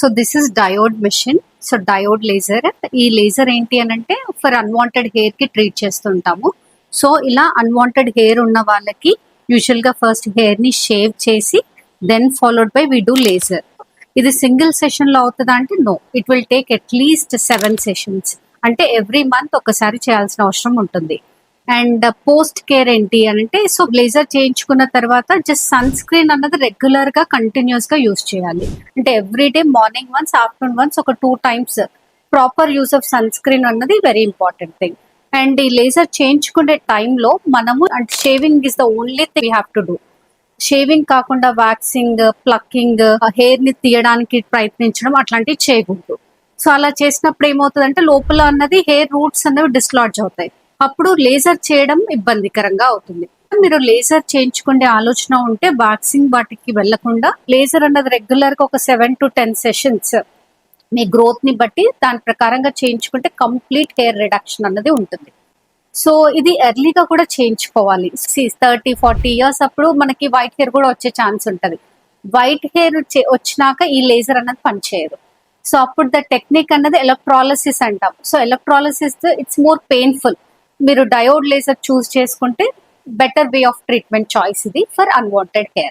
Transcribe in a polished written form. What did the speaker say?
So this is diode machine. So diode laser. ఈ laser ఏంటి అని అంటే ఫర్ అన్వాంటెడ్ హెయిర్ కి ట్రీట్ చేస్తుంటాము. సో ఇలా అన్వాంటెడ్ హెయిర్ ఉన్న వాళ్ళకి యూజువల్ గా ఫస్ట్ హెయిర్ ని షేవ్ చేసి then followed by we do laser. ఇది సింగిల్ సెషన్ లో అవుతుందా అంటే no, it will take at least 7 sessions. అంటే ఎవ్రీ మంత్ ఒకసారి చేయాల్సిన అవసరం ఉంటుంది. అండ్ పోస్ట్ కేర్ ఏంటి అని అంటే సో లేజర్ చేయించుకున్న తర్వాత జస్ట్ సన్ స్క్రీన్ అన్నది రెగ్యులర్ గా కంటిన్యూస్ గా యూస్ చేయాలి. అంటే every day morning once afternoon once ఒక 2 times proper use of sunscreen అన్నది వెరీ ఇంపార్టెంట్ థింగ్. అండ్ ఈ లేజర్ చేయించుకునే టైంలో మనము అంటే shaving is the only thing we have to do. Shaving కాకుండా వ్యాక్సింగ్, ప్లక్కింగ్, హెయిర్ ని తీయడానికి ప్రయత్నించడం అట్లాంటివి చేయకూడదు. సో అలా చేసినప్పుడు ఏమవుతుందంటే లోపల అన్నది హెయిర్ రూట్స్ అనేవి డిస్లాడ్జ్ అవుతాయి. అప్పుడు లేజర్ చేయడం ఇబ్బందికరంగా అవుతుంది. మీరు లేజర్ చేయించుకునే ఆలోచన ఉంటే వ్యాక్సింగ్ వాటికి వెళ్లకుండా లేజర్ అన్నది రెగ్యులర్ గా ఒక 7 to 10 సెషన్స్ మీ గ్రోత్ ని బట్టి దాని ప్రకారంగా చేయించుకుంటే కంప్లీట్ హెయిర్ రిడక్షన్ అన్నది ఉంటుంది. సో ఇది ఎర్లీగా కూడా చేయించుకోవాలి. 30-40 ఇయర్స్ అప్పుడు మనకి వైట్ హెయిర్ కూడా వచ్చే ఛాన్స్ ఉంటుంది. వైట్ హెయిర్ వచ్చినాక ఈ లేజర్ అన్నది పనిచేయదు. సో అప్పుడు ద టెక్నిక్ అన్నది ఎలక్ట్రాలసిస్ అంటాం. So electrolysis it's more painful. మీరు డయోడ్ లేజర్ చూస్ చేసుకుంటే better way of treatment choice ఇది ఫర్ అన్వాంటెడ్ హెయిర్.